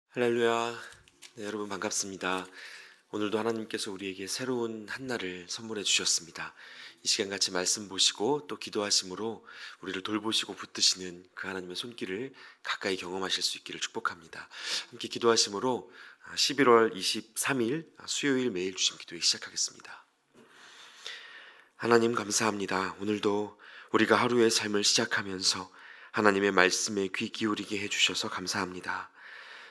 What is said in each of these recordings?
할렐루야. 네, 여러분 반갑습니다. 오늘도 하나님께서 우리에게 새로운 한날을 선물해 주셨습니다. 이 시간 같이 말씀 보시고 또 기도하심으로 우리를 돌보시고 붙드시는 그 하나님의 손길을 가까이 경험하실 수 있기를 축복합니다. 함께 기도하심으로 11월 23일 수요일 매일 주신 기도회 시작하겠습니다. 하나님 감사합니다. 오늘도 우리가 하루의 삶을 시작하면서 하나님의 말씀에 귀 기울이게 해주셔서 감사합니다.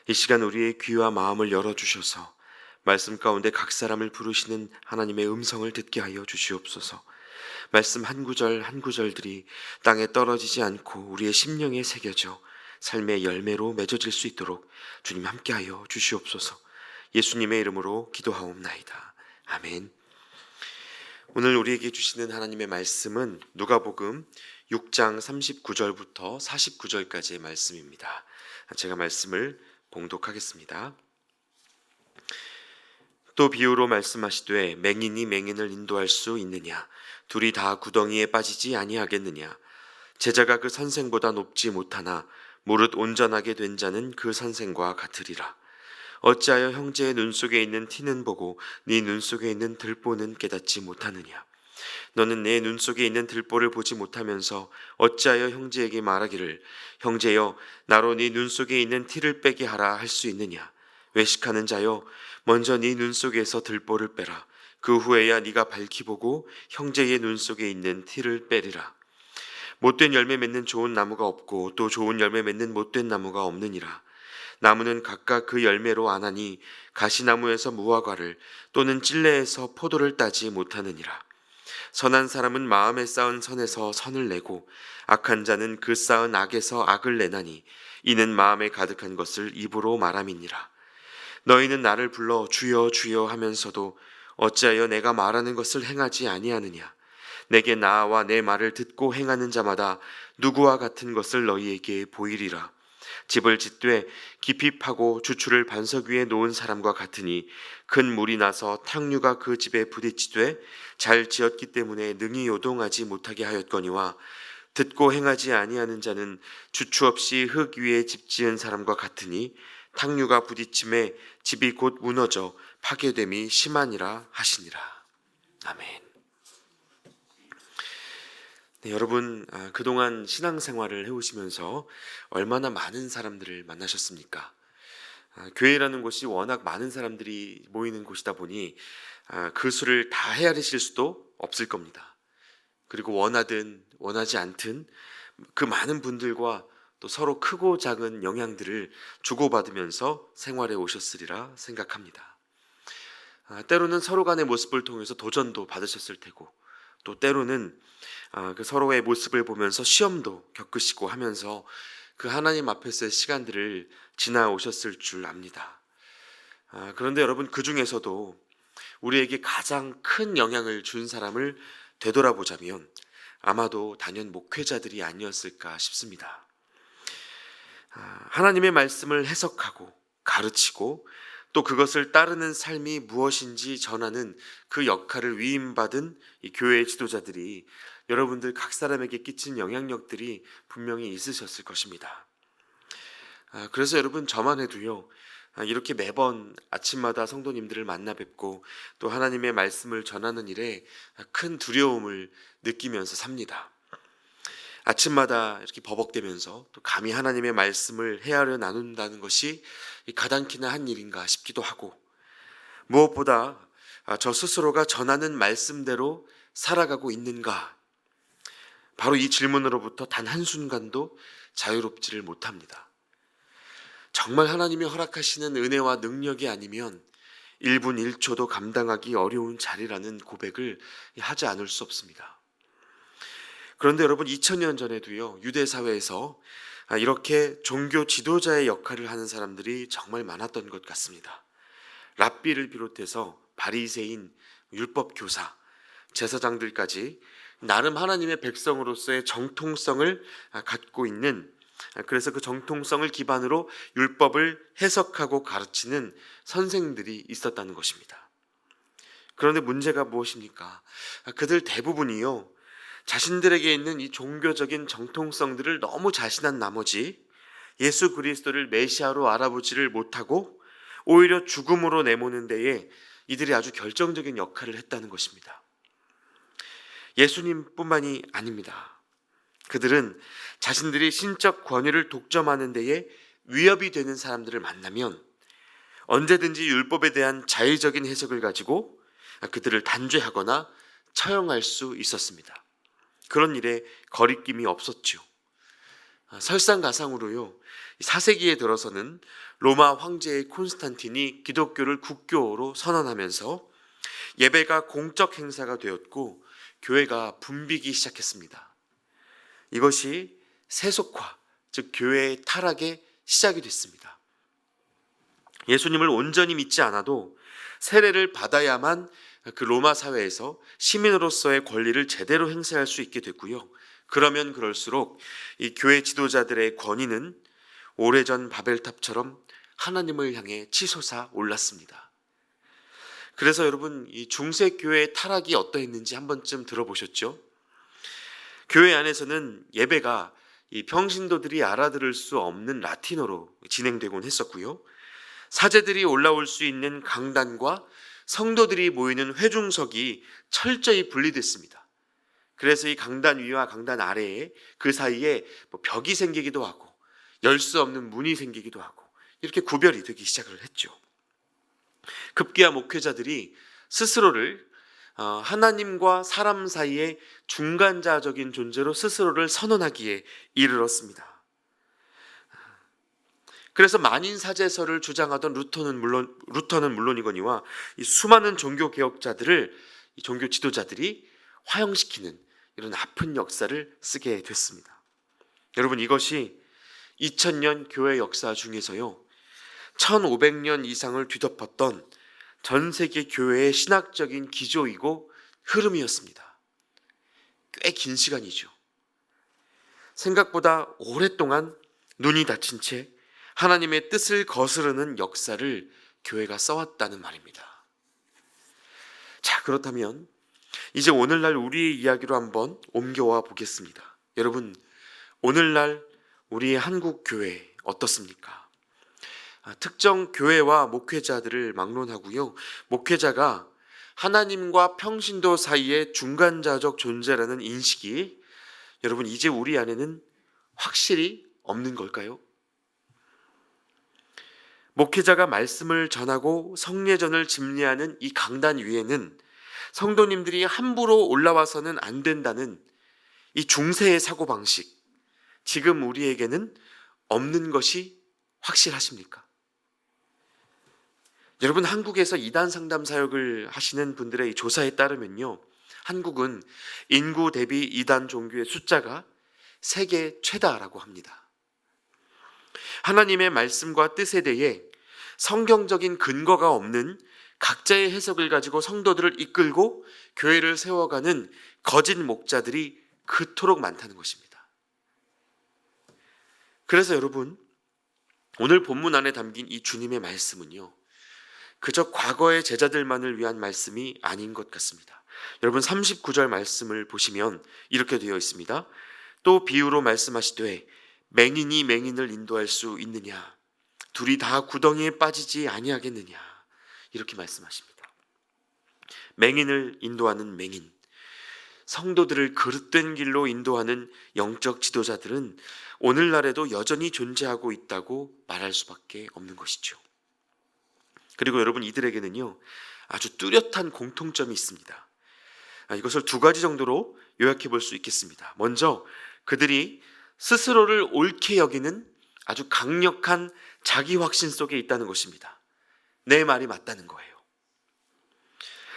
이 시간 우리의 귀와 마음을 열어주셔서 말씀 가운데 각 사람을 부르시는 하나님의 음성을 듣게 하여 주시옵소서. 말씀 한 구절 한 구절들이 땅에 떨어지지 않고 우리의 심령에 새겨져 삶의 열매로 맺어질 수 있도록 주님 함께하여 주시옵소서. 예수님의 이름으로 기도하옵나이다. 아멘. 오늘 우리에게 주시는 하나님의 말씀은 누가복음 6장 39절부터 49절까지의 말씀입니다. 제가 말씀을 봉독하겠습니다. 또 비유로 말씀하시되 맹인이 맹인을 인도할 수 있느냐? 둘이 다 구덩이에 빠지지 아니하겠느냐? 제자가 그 선생보다 높지 못하나 무릇 온전하게 된 자는 그 선생과 같으리라. 어찌하여 형제의 눈 속에 있는 티는 보고 네 눈 속에 있는 들보는 깨닫지 못하느냐? 너는 내 눈 속에 있는 들보를 보지 못하면서 어찌하여 형제에게 말하기를 형제여 나로 네 눈 속에 있는 티를 빼게 하라 할 수 있느냐? 외식하는 자여 먼저 네 눈 속에서 들보를 빼라. 그 후에야 네가 밝히 보고 형제의 눈 속에 있는 티를 빼리라. 못된 열매 맺는 좋은 나무가 없고 또 좋은 열매 맺는 못된 나무가 없느니라. 나무는 각각 그 열매로 아나니 가시나무에서 무화과를 또는 찔레에서 포도를 따지 못하느니라. 선한 사람은 마음에 쌓은 선에서 선을 내고 악한 자는 그 쌓은 악에서 악을 내나니 이는 마음에 가득한 것을 입으로 말함이니라. 너희는 나를 불러 주여 주여 하면서도 어찌하여 내가 말하는 것을 행하지 아니하느냐? 내게 나와 내 말을 듣고 행하는 자마다 누구와 같은 것을 너희에게 보이리라. 집을 짓되 깊이 파고 주추를 반석 위에 놓은 사람과 같으니 큰 물이 나서 탕류가 그 집에 부딪히되 잘 지었기 때문에 능히 요동하지 못하게 하였거니와 듣고 행하지 아니하는 자는 주추 없이 흙 위에 집 지은 사람과 같으니 탕류가 부딪힘에 집이 곧 무너져 파괴됨이 심하니라 하시니라. 아멘. 네, 여러분 그동안 신앙생활을 해오시면서 얼마나 많은 사람들을 만나셨습니까? 교회라는 곳이 워낙 많은 사람들이 모이는 곳이다 보니 그 수를 다 헤아리실 수도 없을 겁니다. 그리고 원하든 원하지 않든 그 많은 분들과 또 서로 크고 작은 영향들을 주고받으면서 생활해 오셨으리라 생각합니다. 때로는 서로 간의 모습을 통해서 도전도 받으셨을 테고 또 때로는 그 서로의 모습을 보면서 시험도 겪으시고 하면서 그 하나님 앞에서의 시간들을 지나오셨을 줄 압니다. 그런데 여러분 그 중에서도 우리에게 가장 큰 영향을 준 사람을 되돌아보자면 아마도 단연 목회자들이 아니었을까 싶습니다. 하나님의 말씀을 해석하고 가르치고 또 그것을 따르는 삶이 무엇인지 전하는 그 역할을 위임받은 이 교회의 지도자들이 여러분들 각 사람에게 끼친 영향력들이 분명히 있으셨을 것입니다. 그래서 여러분 저만 해도요 이렇게 매번 아침마다 성도님들을 만나 뵙고 또 하나님의 말씀을 전하는 일에 큰 두려움을 느끼면서 삽니다. 아침마다 이렇게 버벅대면서 또 감히 하나님의 말씀을 헤아려 나눈다는 것이 가당키나 한 일인가 싶기도 하고 무엇보다 저 스스로가 전하는 말씀대로 살아가고 있는가 바로 이 질문으로부터 단 한순간도 자유롭지를 못합니다. 정말 하나님이 허락하시는 은혜와 능력이 아니면 1분 1초도 감당하기 어려운 자리라는 고백을 하지 않을 수 없습니다. 그런데 여러분 2000년 전에도요 유대 사회에서 이렇게 종교 지도자의 역할을 하는 사람들이 정말 많았던 것 같습니다. 랍비를 비롯해서 바리새인, 율법 교사, 제사장들까지 나름 하나님의 백성으로서의 정통성을 갖고 있는 그래서 그 정통성을 기반으로 율법을 해석하고 가르치는 선생들이 있었다는 것입니다. 그런데 문제가 무엇입니까? 그들 대부분이요, 자신들에게 있는 이 종교적인 정통성들을 너무 자신한 나머지 예수 그리스도를 메시아로 알아보지를 못하고 오히려 죽음으로 내모는 데에 이들이 아주 결정적인 역할을 했다는 것입니다. 예수님뿐만이 아닙니다. 그들은 자신들이 신적 권위를 독점하는 데에 위협이 되는 사람들을 만나면 언제든지 율법에 대한 자의적인 해석을 가지고 그들을 단죄하거나 처형할 수 있었습니다. 그런 일에 거리낌이 없었죠. 설상가상으로요, 4세기에 들어서는 로마 황제의 콘스탄틴이 기독교를 국교로 선언하면서 예배가 공적 행사가 되었고 교회가 붐비기 시작했습니다. 이것이 세속화, 즉 교회의 타락의 시작이 됐습니다. 예수님을 온전히 믿지 않아도 세례를 받아야만 그 로마 사회에서 시민으로서의 권리를 제대로 행사할 수 있게 됐고요. 그러면 그럴수록 이 교회 지도자들의 권위는 오래전 바벨탑처럼 하나님을 향해 치솟아 올랐습니다. 그래서 여러분, 이 중세 교회의 타락이 어떠했는지 한 번쯤 들어보셨죠? 교회 안에서는 예배가 이 평신도들이 알아들을 수 없는 라틴어로 진행되곤 했었고요. 사제들이 올라올 수 있는 강단과 성도들이 모이는 회중석이 철저히 분리됐습니다. 그래서 이 강단 위와 강단 아래에 그 사이에 벽이 생기기도 하고 열 수 없는 문이 생기기도 하고 이렇게 구별이 되기 시작을 했죠. 급기야 목회자들이 스스로를 하나님과 사람 사이의 중간자적인 존재로 스스로를 선언하기에 이르렀습니다. 그래서 만인사제설을 주장하던 루터는 물론이거니와 이 수많은 종교 개혁자들을 이 종교 지도자들이 화형시키는 이런 아픈 역사를 쓰게 됐습니다. 여러분, 이것이 2000년 교회 역사 중에서요 1500년 이상을 뒤덮었던 전 세계 교회의 신학적인 기조이고 흐름이었습니다. 꽤 긴 시간이죠. 생각보다 오랫동안 눈이 닫힌 채 하나님의 뜻을 거스르는 역사를 교회가 써왔다는 말입니다. 자, 그렇다면 이제 오늘날 우리의 이야기로 한번 옮겨와 보겠습니다. 여러분, 오늘날 우리의 한국 교회 어떻습니까? 특정 교회와 목회자들을 막론하고요, 목회자가 하나님과 평신도 사이의 중간자적 존재라는 인식이 여러분 이제 우리 안에는 확실히 없는 걸까요? 목회자가 말씀을 전하고 성례전을 집례하는 이 강단 위에는 성도님들이 함부로 올라와서는 안 된다는 이 중세의 사고방식, 지금 우리에게는 없는 것이 확실하십니까? 여러분, 한국에서 이단 상담 사역을 하시는 분들의 조사에 따르면요, 한국은 인구 대비 이단 종교의 숫자가 세계 최다라고 합니다. 하나님의 말씀과 뜻에 대해 성경적인 근거가 없는 각자의 해석을 가지고 성도들을 이끌고 교회를 세워가는 거짓 목자들이 그토록 많다는 것입니다. 그래서 여러분, 오늘 본문 안에 담긴 이 주님의 말씀은요, 그저 과거의 제자들만을 위한 말씀이 아닌 것 같습니다. 여러분, 39절 말씀을 보시면 이렇게 되어 있습니다. 또 비유로 말씀하시되 맹인이 맹인을 인도할 수 있느냐? 둘이 다 구덩이에 빠지지 아니하겠느냐? 이렇게 말씀하십니다. 맹인을 인도하는 맹인, 성도들을 그릇된 길로 인도하는 영적 지도자들은 오늘날에도 여전히 존재하고 있다고 말할 수밖에 없는 것이죠. 그리고 여러분, 이들에게는요 아주 뚜렷한 공통점이 있습니다. 이것을 두 가지 정도로 요약해 볼 수 있겠습니다. 먼저, 그들이 스스로를 옳게 여기는 아주 강력한 자기 확신 속에 있다는 것입니다. 내 말이 맞다는 거예요.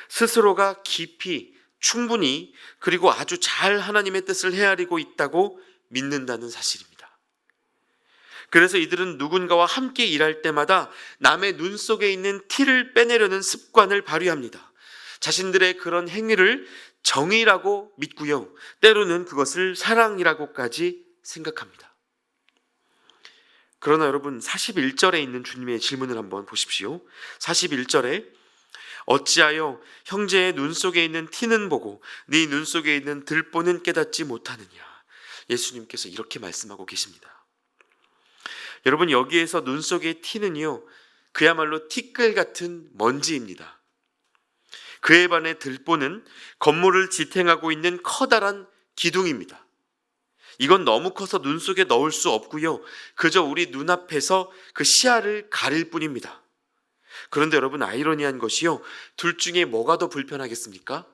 스스로가 깊이, 충분히, 그리고 아주 잘 하나님의 뜻을 헤아리고 있다고 믿는다는 사실입니다. 그래서 이들은 누군가와 함께 일할 때마다 남의 눈 속에 있는 티를 빼내려는 습관을 발휘합니다. 자신들의 그런 행위를 정의라고 믿고요, 때로는 그것을 사랑이라고까지 생각합니다. 그러나 여러분, 41절에 있는 주님의 질문을 한번 보십시오. 41절에 어찌하여 형제의 눈 속에 있는 티는 보고 네 눈 속에 있는 들보는 깨닫지 못하느냐. 예수님께서 이렇게 말씀하고 계십니다. 여러분, 여기에서 눈 속의 티는요, 그야말로 티끌 같은 먼지입니다. 그에 반해 들보는 건물을 지탱하고 있는 커다란 기둥입니다. 이건 너무 커서 눈 속에 넣을 수 없고요, 그저 우리 눈앞에서 그 시야를 가릴 뿐입니다. 그런데 여러분, 아이러니한 것이요, 둘 중에 뭐가 더 불편하겠습니까?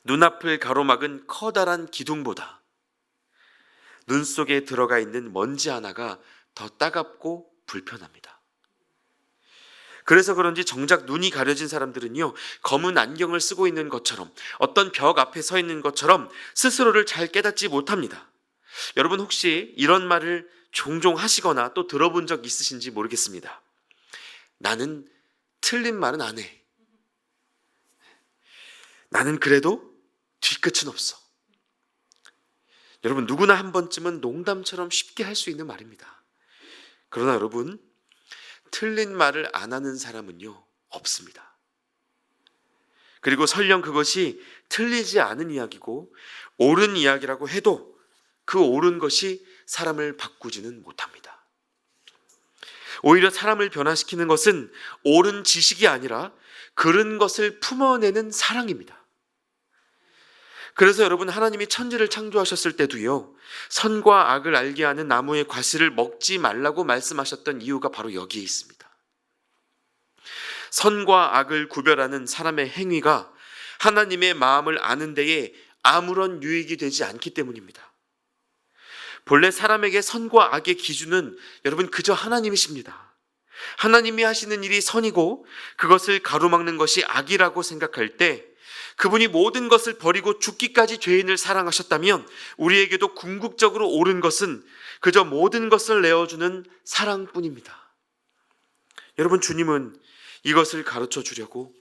눈앞을 가로막은 커다란 기둥보다 눈 속에 들어가 있는 먼지 하나가 더 따갑고 불편합니다. 그래서 그런지 정작 눈이 가려진 사람들은요, 검은 안경을 쓰고 있는 것처럼, 어떤 벽 앞에 서 있는 것처럼 스스로를 잘 깨닫지 못합니다. 여러분, 혹시 이런 말을 종종 하시거나 또 들어본 적 있으신지 모르겠습니다. 나는 틀린 말은 안 해. 나는 그래도 뒤끝은 없어. 여러분, 누구나 한 번쯤은 농담처럼 쉽게 할 수 있는 말입니다. 그러나 여러분, 틀린 말을 안 하는 사람은요, 없습니다. 그리고 설령 그것이 틀리지 않은 이야기고 옳은 이야기라고 해도 그 옳은 것이 사람을 바꾸지는 못합니다. 오히려 사람을 변화시키는 것은 옳은 지식이 아니라 그른 것을 품어내는 사랑입니다. 그래서 여러분, 하나님이 천지를 창조하셨을 때도요, 선과 악을 알게 하는 나무의 과실을 먹지 말라고 말씀하셨던 이유가 바로 여기에 있습니다. 선과 악을 구별하는 사람의 행위가 하나님의 마음을 아는 데에 아무런 유익이 되지 않기 때문입니다. 본래 사람에게 선과 악의 기준은 여러분 그저 하나님이십니다. 하나님이 하시는 일이 선이고 그것을 가로막는 것이 악이라고 생각할 때, 그분이 모든 것을 버리고 죽기까지 죄인을 사랑하셨다면 우리에게도 궁극적으로 옳은 것은 그저 모든 것을 내어주는 사랑뿐입니다. 여러분, 주님은 이것을 가르쳐 주려고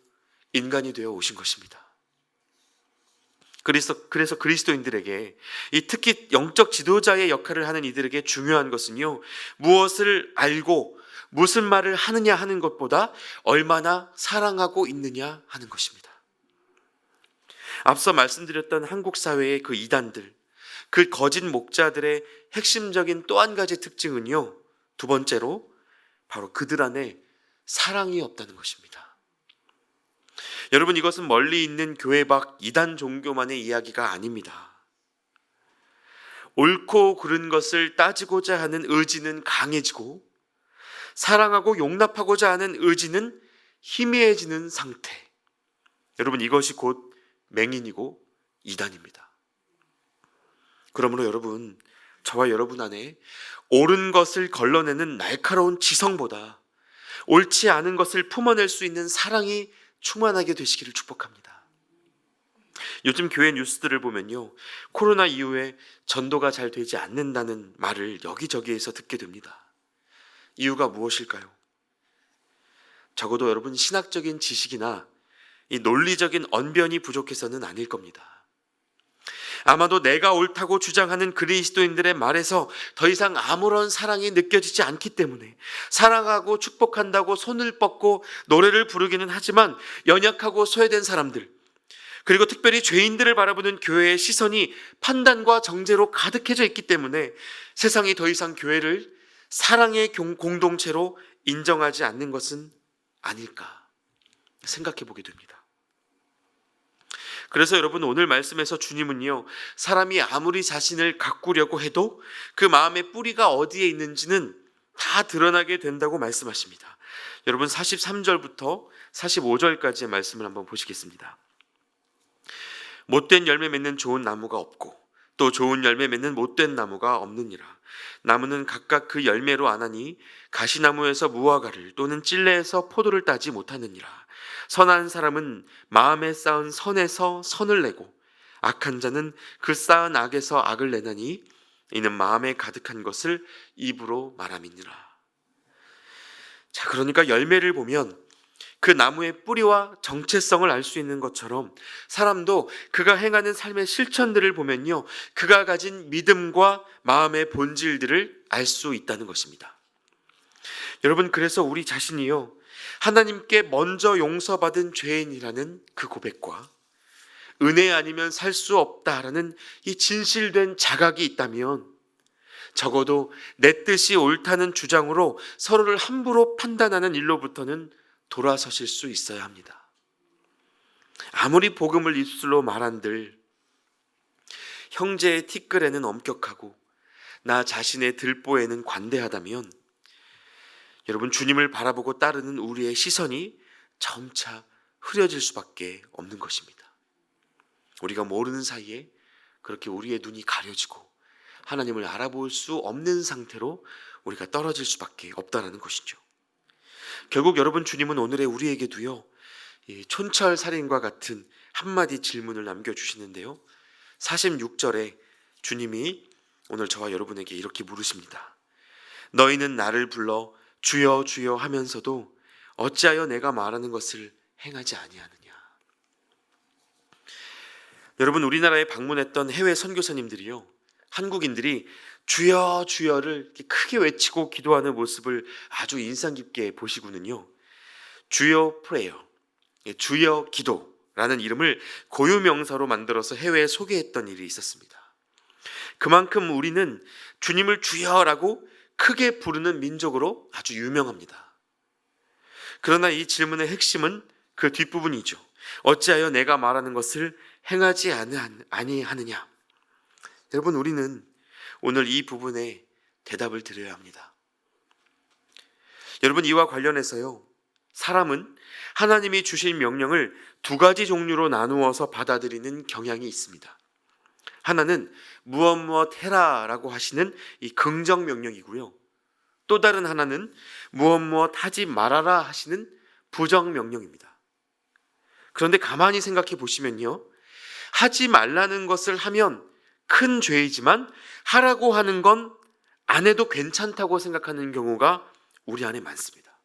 인간이 되어 오신 것입니다. 그래서 그리스도인들에게, 특히 영적 지도자의 역할을 하는 이들에게 중요한 것은요, 무엇을 알고 무슨 말을 하느냐 하는 것보다 얼마나 사랑하고 있느냐 하는 것입니다. 앞서 말씀드렸던 한국 사회의 그 이단들, 그 거짓 목자들의 핵심적인 또 한 가지 특징은요, 두 번째로 바로 그들 안에 사랑이 없다는 것입니다. 여러분, 이것은 멀리 있는 교회 밖 이단 종교만의 이야기가 아닙니다. 옳고 그른 것을 따지고자 하는 의지는 강해지고 사랑하고 용납하고자 하는 의지는 희미해지는 상태. 여러분, 이것이 곧 맹인이고 이단입니다. 그러므로 여러분, 저와 여러분 안에 옳은 것을 걸러내는 날카로운 지성보다 옳지 않은 것을 품어낼 수 있는 사랑이 충만하게 되시기를 축복합니다. 요즘 교회 뉴스들을 보면요, 코로나 이후에 전도가 잘 되지 않는다는 말을 여기저기에서 듣게 됩니다. 이유가 무엇일까요? 적어도 여러분, 신학적인 지식이나 이 논리적인 언변이 부족해서는 아닐 겁니다. 아마도 내가 옳다고 주장하는 그리스도인들의 말에서 더 이상 아무런 사랑이 느껴지지 않기 때문에, 사랑하고 축복한다고 손을 뻗고 노래를 부르기는 하지만 연약하고 소외된 사람들, 그리고 특별히 죄인들을 바라보는 교회의 시선이 판단과 정죄로 가득해져 있기 때문에 세상이 더 이상 교회를 사랑의 공동체로 인정하지 않는 것은 아닐까 생각해 보게 됩니다. 그래서 여러분, 오늘 말씀에서 주님은요, 사람이 아무리 자신을 가꾸려고 해도 그 마음의 뿌리가 어디에 있는지는 다 드러나게 된다고 말씀하십니다. 여러분, 43절부터 45절까지의 말씀을 한번 보시겠습니다. 못된 열매 맺는 좋은 나무가 없고 또 좋은 열매 맺는 못된 나무가 없느니라. 나무는 각각 그 열매로 아나니 가시나무에서 무화과를 또는 찔레에서 포도를 따지 못하느니라. 선한 사람은 마음에 쌓은 선에서 선을 내고 악한 자는 그 쌓은 악에서 악을 내나니 이는 마음에 가득한 것을 입으로 말함이니라. 자, 그러니까 열매를 보면 그 나무의 뿌리와 정체성을 알 수 있는 것처럼 사람도 그가 행하는 삶의 실천들을 보면요, 그가 가진 믿음과 마음의 본질들을 알 수 있다는 것입니다. 여러분, 그래서 우리 자신이요, 하나님께 먼저 용서받은 죄인이라는 그 고백과 은혜 아니면 살 수 없다라는 이 진실된 자각이 있다면 적어도 내 뜻이 옳다는 주장으로 서로를 함부로 판단하는 일로부터는 돌아서실 수 있어야 합니다. 아무리 복음을 입술로 말한들 형제의 티끌에는 엄격하고 나 자신의 들보에는 관대하다면 여러분, 주님을 바라보고 따르는 우리의 시선이 점차 흐려질 수밖에 없는 것입니다. 우리가 모르는 사이에 그렇게 우리의 눈이 가려지고 하나님을 알아볼 수 없는 상태로 우리가 떨어질 수밖에 없다는 것이죠. 결국 여러분, 주님은 오늘의 우리에게도요, 촌철살인과 같은 한마디 질문을 남겨주시는데요, 46절에 주님이 오늘 저와 여러분에게 이렇게 물으십니다. 너희는 나를 불러 주여 주여 하면서도 어찌하여 내가 말하는 것을 행하지 아니하느냐. 여러분, 우리나라에 방문했던 해외 선교사님들이요, 한국인들이 주여 주여를 크게 외치고 기도하는 모습을 아주 인상 깊게 보시고는요, 주여 프레이어, 주여 기도라는 이름을 고유명사로 만들어서 해외에 소개했던 일이 있었습니다. 그만큼 우리는 주님을 주여라고 크게 부르는 민족으로 아주 유명합니다. 그러나 이 질문의 핵심은 그 뒷부분이죠. 어찌하여 내가 말하는 것을 행하지 아니하느냐. 여러분, 우리는 오늘 이 부분에 대답을 드려야 합니다. 여러분, 이와 관련해서요, 사람은 하나님이 주신 명령을 두 가지 종류로 나누어서 받아들이는 경향이 있습니다. 하나는 무엇 해라라고 하시는 이 긍정 명령이고요, 또 다른 하나는 무엇 하지 말아라 하시는 부정 명령입니다. 그런데 가만히 생각해 보시면요, 하지 말라는 것을 하면 큰 죄이지만 하라고 하는 건 안 해도 괜찮다고 생각하는 경우가 우리 안에 많습니다.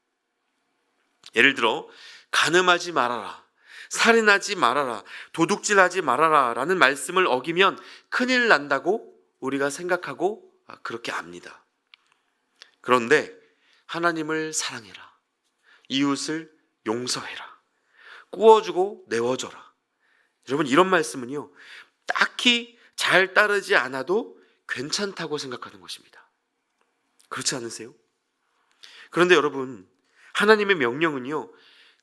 예를 들어 간음하지 말아라, 살인하지 말아라, 도둑질하지 말아라 라는 말씀을 어기면 큰일 난다고 우리가 생각하고 그렇게 압니다. 그런데 하나님을 사랑해라, 이웃을 용서해라, 구워주고 내어줘라, 여러분, 이런 말씀은요, 딱히 잘 따르지 않아도 괜찮다고 생각하는 것입니다. 그렇지 않으세요? 그런데 여러분, 하나님의 명령은요,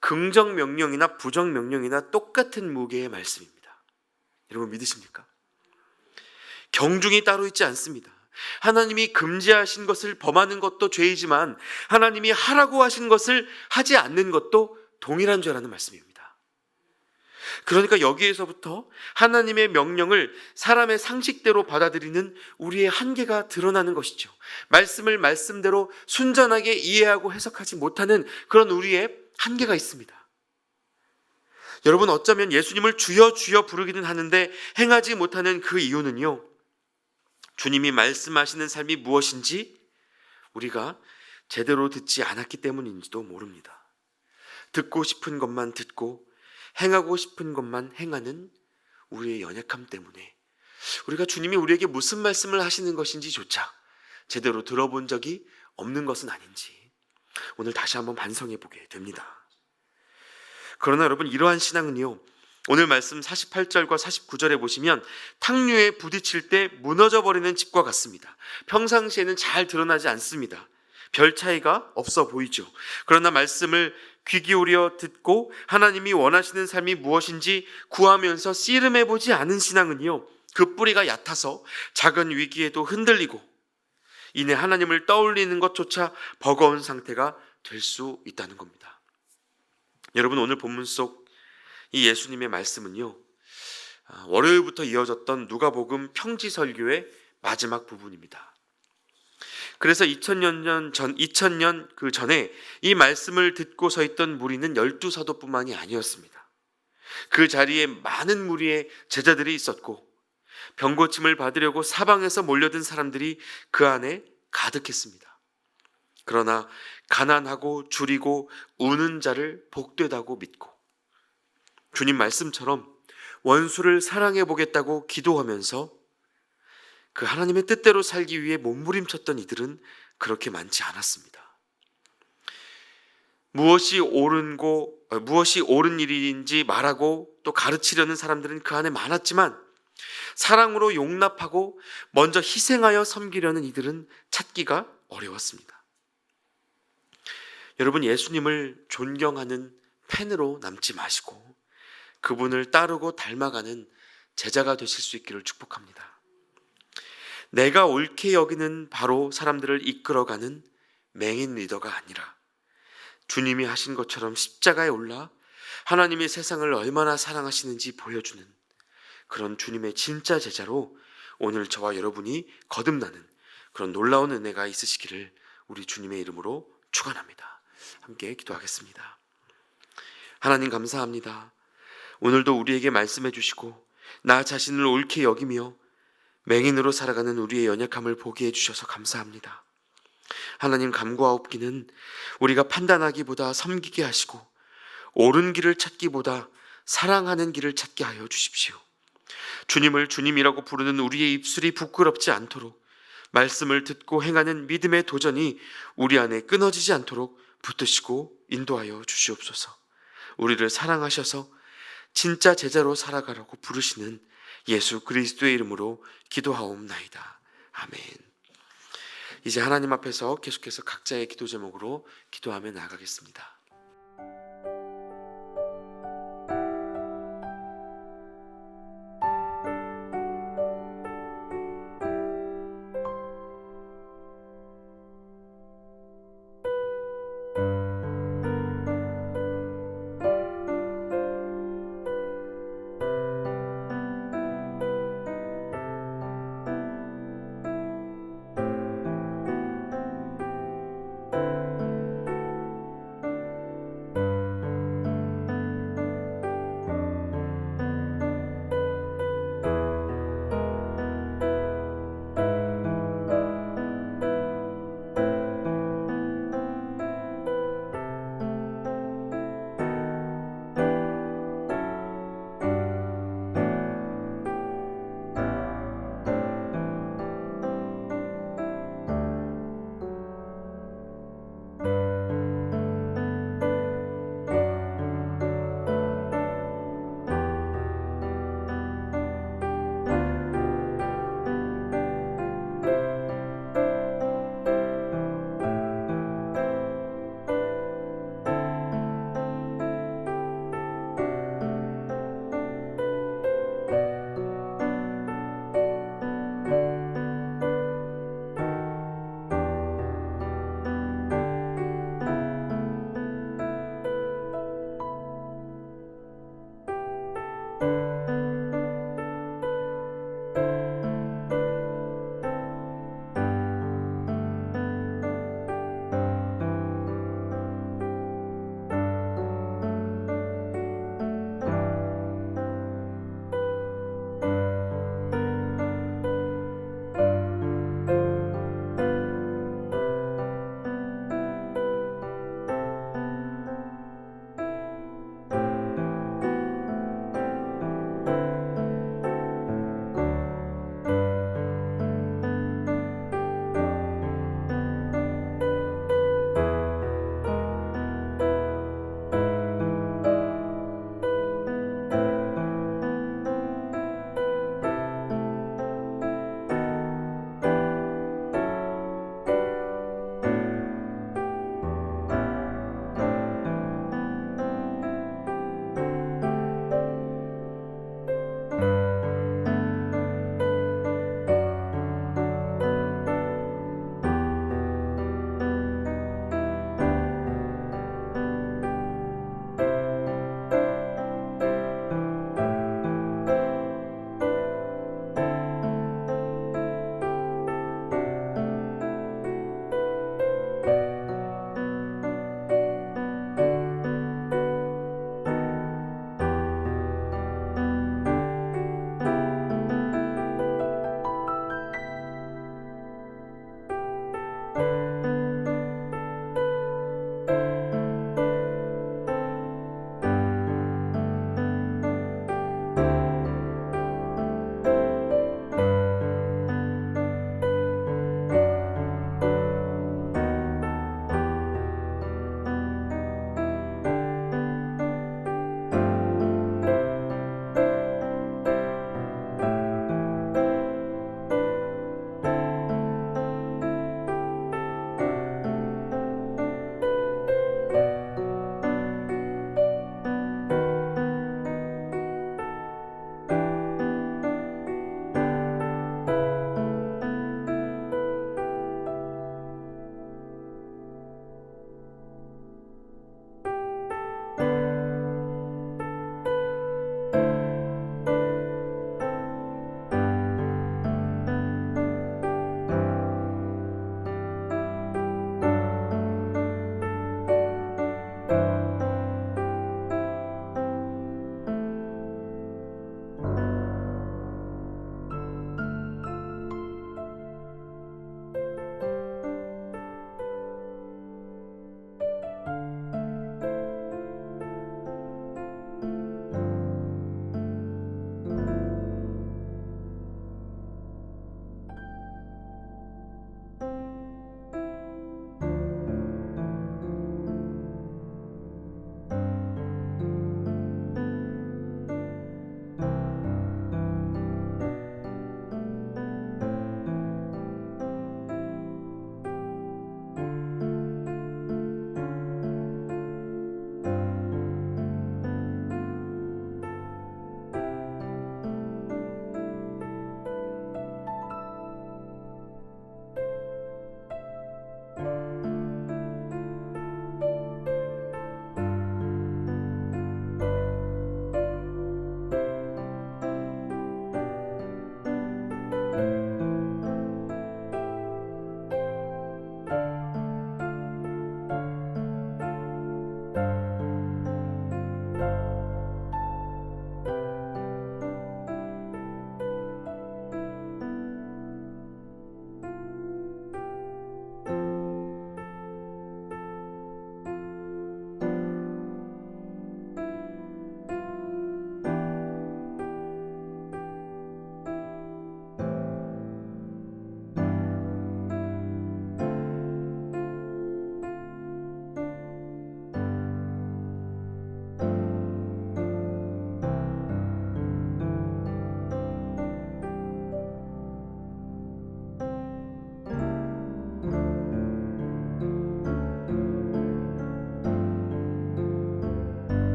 긍정 명령이나 부정 명령이나 똑같은 무게의 말씀입니다. 여러분, 믿으십니까? 경중이 따로 있지 않습니다. 하나님이 금지하신 것을 범하는 것도 죄이지만 하나님이 하라고 하신 것을 하지 않는 것도 동일한 죄라는 말씀입니다. 그러니까 여기에서부터 하나님의 명령을 사람의 상식대로 받아들이는 우리의 한계가 드러나는 것이죠. 말씀을 말씀대로 순전하게 이해하고 해석하지 못하는 그런 우리의 한계가 있습니다. 여러분, 어쩌면 예수님을 주여 주여 부르기는 하는데 행하지 못하는 그 이유는요, 주님이 말씀하시는 삶이 무엇인지 우리가 제대로 듣지 않았기 때문인지도 모릅니다. 듣고 싶은 것만 듣고 행하고 싶은 것만 행하는 우리의 연약함 때문에 우리가 주님이 우리에게 무슨 말씀을 하시는 것인지조차 제대로 들어본 적이 없는 것은 아닌지 오늘 다시 한번 반성해 보게 됩니다. 그러나 여러분, 이러한 신앙은요, 오늘 말씀 48절과 49절에 보시면 탕류에 부딪힐 때 무너져 버리는 집과 같습니다. 평상시에는 잘 드러나지 않습니다. 별 차이가 없어 보이죠. 그러나 말씀을 귀 기울여 듣고 하나님이 원하시는 삶이 무엇인지 구하면서 씨름해보지 않은 신앙은요, 그 뿌리가 얕아서 작은 위기에도 흔들리고 이내 하나님을 떠올리는 것조차 버거운 상태가 될 수 있다는 겁니다. 여러분, 오늘 본문 속 이 예수님의 말씀은요, 월요일부터 이어졌던 누가복음 평지설교의 마지막 부분입니다. 그래서 2000년 그 전에 이 말씀을 듣고 서 있던 무리는 12사도뿐만이 아니었습니다. 그 자리에 많은 무리의 제자들이 있었고 병고침을 받으려고 사방에서 몰려든 사람들이 그 안에 가득했습니다. 그러나 가난하고 줄이고 우는 자를 복되다고 믿고 주님 말씀처럼 원수를 사랑해 보겠다고 기도하면서 그 하나님의 뜻대로 살기 위해 몸부림쳤던 이들은 그렇게 많지 않았습니다. 무엇이 옳은 일인지 말하고 또 가르치려는 사람들은 그 안에 많았지만 사랑으로 용납하고 먼저 희생하여 섬기려는 이들은 찾기가 어려웠습니다. 여러분, 예수님을 존경하는 팬으로 남지 마시고 그분을 따르고 닮아가는 제자가 되실 수 있기를 축복합니다. 내가 옳게 여기는 바로 사람들을 이끌어가는 맹인 리더가 아니라 주님이 하신 것처럼 십자가에 올라 하나님이 세상을 얼마나 사랑하시는지 보여주는 그런 주님의 진짜 제자로 오늘 저와 여러분이 거듭나는 그런 놀라운 은혜가 있으시기를 우리 주님의 이름으로 축원합니다. 함께 기도하겠습니다. 하나님 감사합니다. 오늘도 우리에게 말씀해 주시고 나 자신을 옳게 여기며 맹인으로 살아가는 우리의 연약함을 보게 해주셔서 감사합니다. 하나님, 간구하옵기는 우리가 판단하기보다 섬기게 하시고 옳은 길을 찾기보다 사랑하는 길을 찾게 하여 주십시오. 주님을 주님이라고 부르는 우리의 입술이 부끄럽지 않도록 말씀을 듣고 행하는 믿음의 도전이 우리 안에 끊어지지 않도록 붙드시고 인도하여 주시옵소서. 우리를 사랑하셔서 진짜 제자로 살아가라고 부르시는 예수 그리스도의 이름으로 기도하옵나이다. 아멘. 이제 하나님 앞에서 계속해서 각자의 기도 제목으로 기도하며 나아가겠습니다.